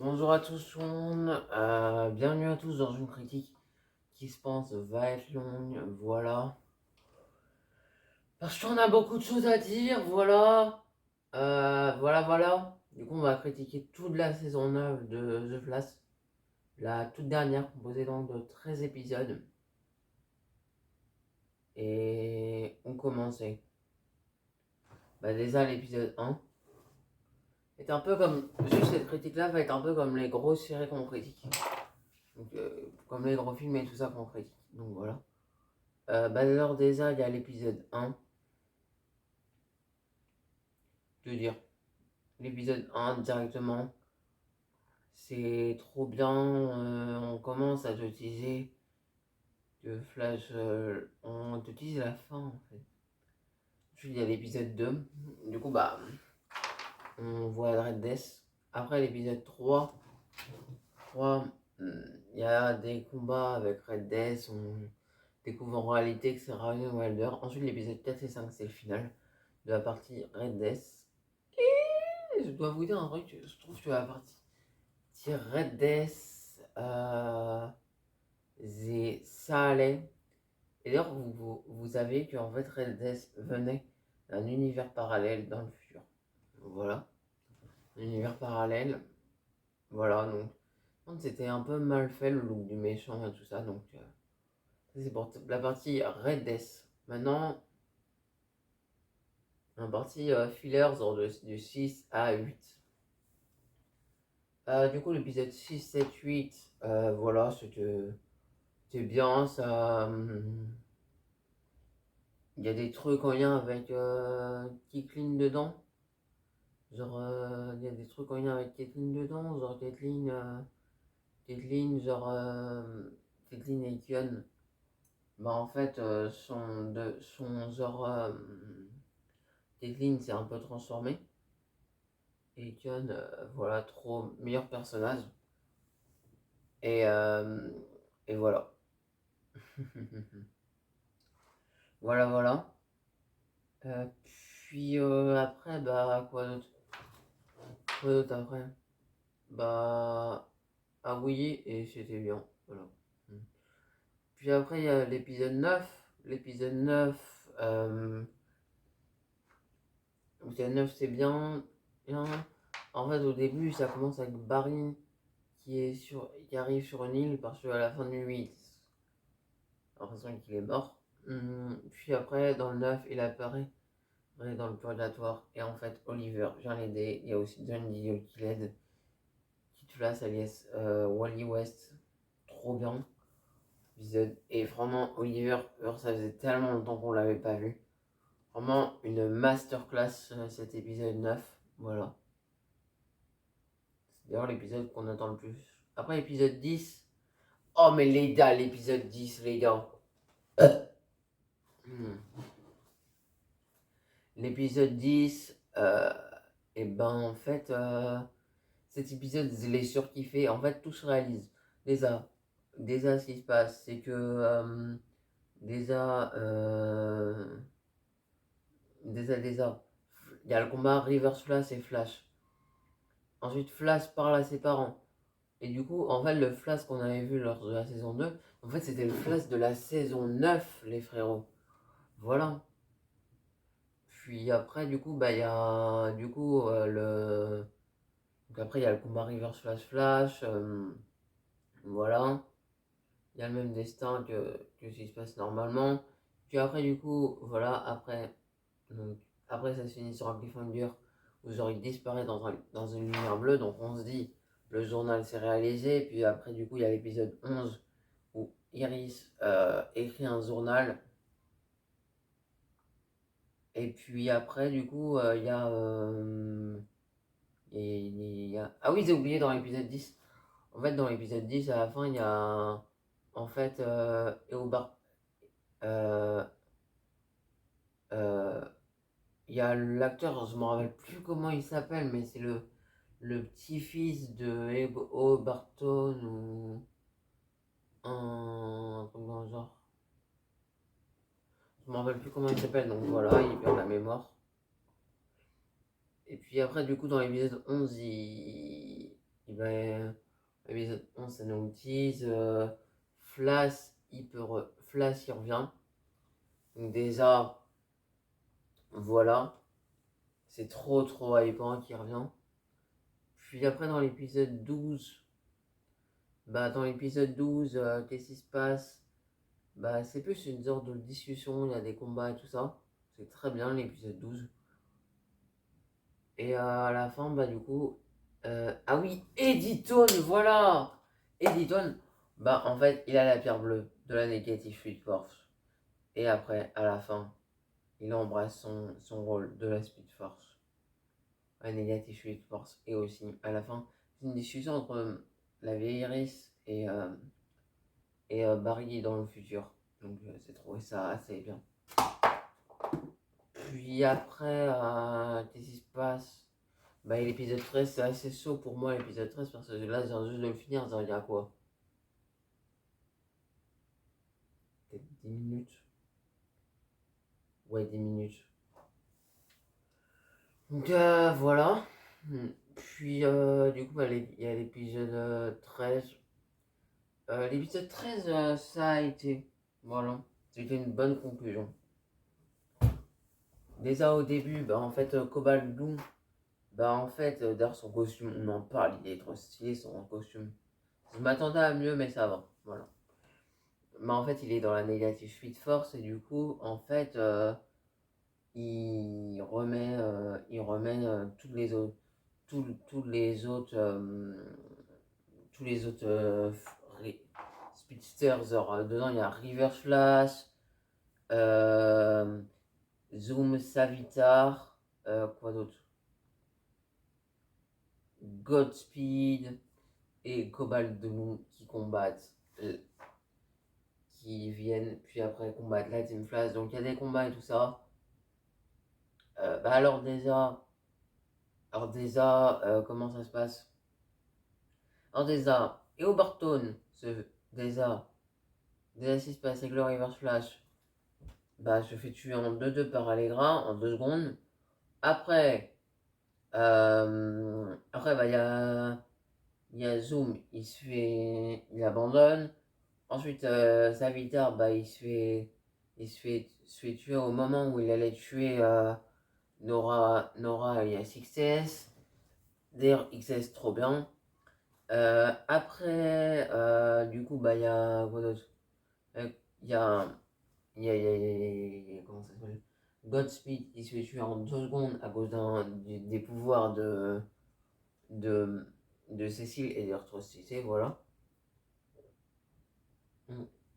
Bonjour à tous tout le monde, bienvenue à tous dans une critique qui se pense va être longue, voilà. Parce qu'on a beaucoup de choses à dire, voilà. Voilà. Du coup, on va critiquer toute la saison 9 de The Flash, la toute dernière, composée donc de 13 épisodes. Et on commençait. Déjà l'épisode 1 est un peu comme, juste cette critique-là va être un peu comme les grosses séries qu'on critique. Donc, comme les gros films et tout ça qu'on critique. Donc voilà. Alors déjà, il y a l'épisode 1. Je veux dire, l'épisode 1 directement, c'est trop bien. On commence à te teaser le Flash. On te tease la fin en fait. Ensuite, il y a l'épisode 2. Du coup, on voit Red Death. Après l'épisode 3, il y a des combats avec Red Death. On découvre en réalité que c'est Ryan Wilder. Ensuite, l'épisode 4 et 5, c'est le final de la partie Red Death. Je dois vous dire un truc, je trouve que la partie Red Death, ça allait. Et d'ailleurs, vous savez qu'en fait Red Death venait d'un univers parallèle dans le futur. Voilà, un univers parallèle. Voilà, donc c'était un peu mal fait le look du méchant et tout ça. Donc, ça c'est pour la partie Red Death. Maintenant, la partie fillers du 6 à 8. Du coup, l'épisode 6, 7, 8, voilà, c'était bien. Ça, il y a des trucs en lien avec Caitlyn dedans. Genre, il y a des trucs en lien avec Caitlyn dedans. Genre, Caitlyn, Caitlyn et Kion. En fait, genre, Caitlyn s'est un peu transformée. Et Kion, voilà, trop meilleur personnage. Et, euh, et voilà. Voilà. Puis après, quoi d'autre? Quoi d'autre après? Ah oui, et c'était bien. Voilà. Puis après, il y a l'épisode 9. L'épisode 9, l'épisode 9 c'est bien. Bien. En fait, au début, ça commence avec Barry qui arrive sur une île parce qu'à la fin du 8, j'ai l'impression qu'il est mort. Puis après, dans le 9, il apparaît dans le purgatoire. Et en fait, Oliver vient l'aider. Il y a aussi John Dio qui l'aide. Qui te place alias Wally West. Trop bien. Épisode. Et vraiment, Oliver, ça faisait tellement longtemps qu'on l'avait pas vu. Vraiment une masterclass cet épisode 9. Voilà. C'est d'ailleurs l'épisode qu'on attend le plus. Après l'épisode 10. Oh mais les gars, l'épisode 10, les gars. L'épisode 10, en fait, cet épisode, je l'ai surkiffé. En fait, tout se réalise. Déjà, ce qui se passe, c'est que déjà, déjà, il y a le combat Reverse Flash et Flash. Ensuite, Flash parle à ses parents. Et du coup, en fait, le Flash qu'on avait vu lors de la saison 2, en fait, c'était le Flash de la saison 9, les frérots. Voilà. Puis après, du coup, il y a du coup le. Donc après, il y a le combat Reverse Flash Flash. Voilà. Il y a le même destin que ce qui se passe normalement. Puis après, du coup, voilà, après ça se finit sur un cliffhanger où genre il disparaît dans une lumière bleue. Donc on se dit, le journal s'est réalisé. Puis après, du coup, il y a l'épisode 11 où Iris écrit un journal. Et puis après, du coup, Ah oui, j'ai oublié dans l'épisode 10. En fait, dans l'épisode 10, à la fin, il y a. En fait, Eobard. Euh, euh, il y a l'acteur, je me rappelle plus comment il s'appelle, mais c'est le petit-fils de Ebo Barton ou un truc dans le genre. Je me rappelle plus comment il s'appelle, donc voilà, il perd la mémoire. Et puis après, du coup, dans l'épisode 11, épisode 11, ça nous utilise. Flash, Flash, il revient. Donc déjà, voilà. C'est trop hypant qu'il revient. Puis après, dans l'épisode 12, qu'est-ce qui se passe? C'est plus une sorte de discussion, il y a des combats et tout ça. C'est très bien l'épisode 12. Et à la fin, du coup. Ah oui, Editon, voilà! Editon, en fait, il a la pierre bleue de la Negative Speed Force. Et après, à la fin, il embrasse son rôle de la Speed Force. La Negative Speed Force. Et aussi, à la fin, c'est une discussion entre la vieille Iris et Barry dans le futur. Donc, j'ai trouvé ça assez bien. Puis après, qu'est-ce qui se passe? L'épisode 13, c'est assez chaud pour moi, l'épisode 13, parce que là, j'ai juste de le finir, ça veut dire quoi? Peut-être 10 minutes. Ouais, 10 minutes. Donc voilà. Puis du coup, il y a l'épisode 13. L'épisode 13, ça a été. Voilà. C'était une bonne conclusion. Déjà au début, en fait, Cobalt Blue, d'ailleurs, son costume, on en parle, il est trop stylé, son costume. Je m'attendais à mieux, mais ça va. Voilà. Mais en fait, il est dans la Negative Speed Force et du coup, en fait, il remet tous les autres, speedsters. Dedans, il y a River Flash, euh, Zoom Savitar, quoi d'autre? Godspeed et Cobalt Blue qui combattent, qui viennent puis après combattre la Team Flash. Donc il y a des combats et tout ça. Comment ça se passe? Alors déjà, et au Barton, déjà, déjà ce qui se passe avec le Reverse Flash, se fait tuer en 2-2 par Allegra en 2 secondes. Après, il y a Zoom, il abandonne. Ensuite, Savitar, il se fait tuer au moment où il allait tuer Nora, il y a 6S. D'ailleurs, XS, trop bien. Après, du coup, il y a quoi d'autre? Il y a, comment ça s'appelle? Godspeed, il se fait tuer en 2 secondes à cause des pouvoirs de, de Cécile et de rétrocité, voilà.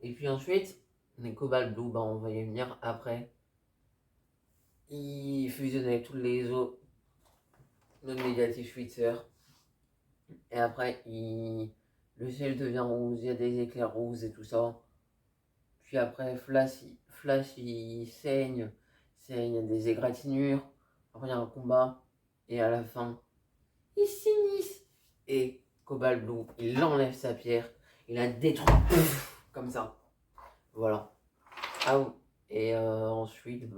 Et puis ensuite, les Cobalt Blue, on va y venir après. Il fusionne avec tous les autres non-négatifs Schweitzer. Et après, le ciel devient rose, il y a des éclairs roses et tout ça. Puis après, Flash il saigne des égratignures. Après, il y a un combat. Et à la fin, il s'inisse. Et Cobalt Blue, il enlève sa pierre. Il la détruit. Comme ça. Voilà. Ah oui. Et ensuite,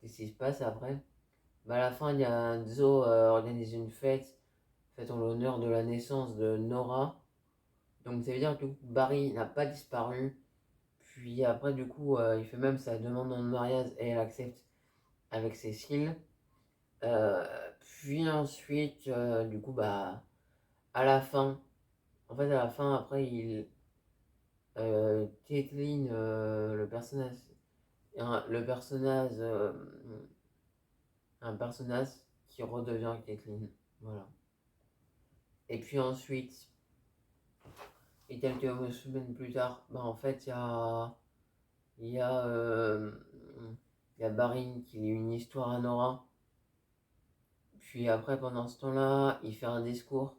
qu'est-ce qui se passe après? À la fin, il y a Zo organise une fête en l'honneur de la naissance de Nora. Donc ça veut dire que Barry n'a pas disparu. Puis après, du coup, il fait même sa demande en mariage et elle accepte avec Cécile. Euh, Puis ensuite, du coup, à la fin, après, Caitlyn, le personnage, un personnage qui redevient Caitlyn. Voilà. Et puis ensuite, et quelques semaines plus tard, en fait, il y a, euh, il y a Barin qui lit une histoire à Nora. Puis après, pendant ce temps-là, il fait un discours.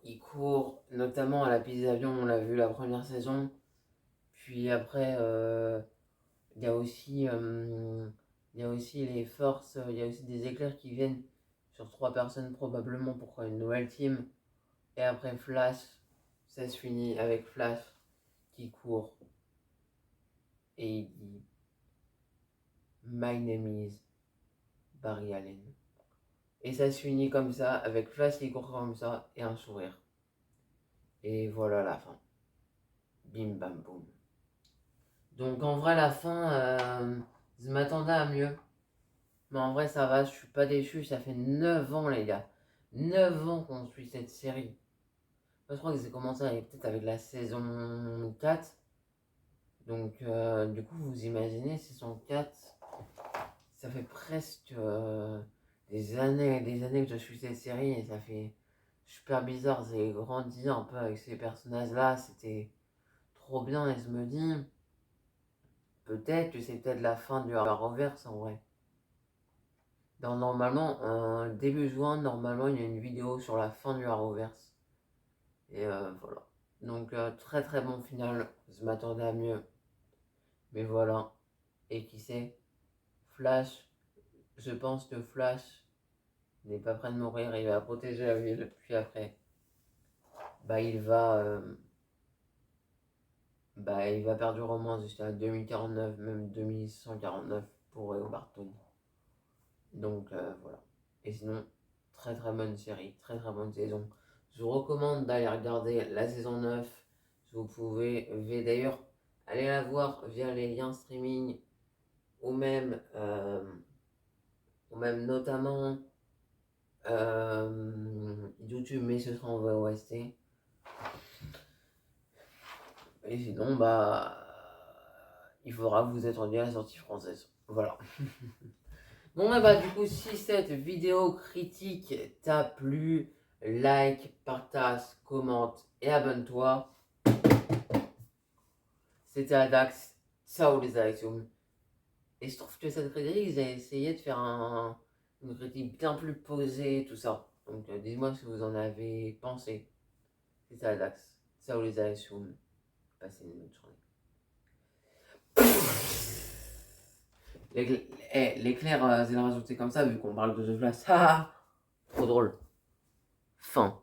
Il court, notamment à la piste d'avion, on l'a vu la première saison. Puis après, il y a aussi, il y a aussi les forces, il y a aussi des éclairs qui viennent sur 3 personnes probablement pour faire une nouvelle team. Et après Flash, ça se finit avec Flash qui court et il dit My name is Barry Allen. Et ça se finit comme ça, avec Flash qui court comme ça, et un sourire. Et voilà la fin. Bim bam boum. Donc en vrai la fin, je m'attendais à mieux. Mais en vrai ça va, je suis pas déçu, ça fait 9 ans les gars. 9 ans qu'on suit cette série. Je crois que j'ai commencé peut-être avec la saison 4. Donc du coup vous imaginez, saison 4, ça fait presque des années que je suis cette série et ça fait super bizarre. J'ai grandi un peu avec ces personnages-là, c'était trop bien et je me dis, peut-être que c'est peut-être la fin du Arrowverse en vrai. Normalement, début juin, normalement il y a une vidéo sur la fin du Arrowverse. Et voilà. Donc très très bon final, je m'attendais à mieux. Mais voilà. Et qui sait, Flash, je pense que Flash n'est pas prêt de mourir, il va protéger la ville, puis après, bah il va perdre du roman jusqu'à 2049, même 2149 pour Barton. Donc voilà. Et sinon, très très bonne série, très très bonne saison. Je vous recommande d'aller regarder la saison 9. Vous pouvez d'ailleurs aller la voir via les liens streaming ou même, notamment YouTube, mais ce sera en VOST. Et sinon, il faudra vous attendre à la sortie française. Voilà. Bon, du coup, si cette vidéo critique t'a plu, like, partage, commente et abonne-toi. C'était Adax. Ciao les Adaxium. Et je trouve que cette critique, j'ai essayé de faire une critique bien plus posée, tout ça. Donc, dites-moi ce que vous en avez pensé. C'était Adax. Ciao les Adaxium. Passez une bonne journée. L'éclair, c'est le rajouter comme ça, vu qu'on parle de The Flash. Ah, trop drôle. Fin.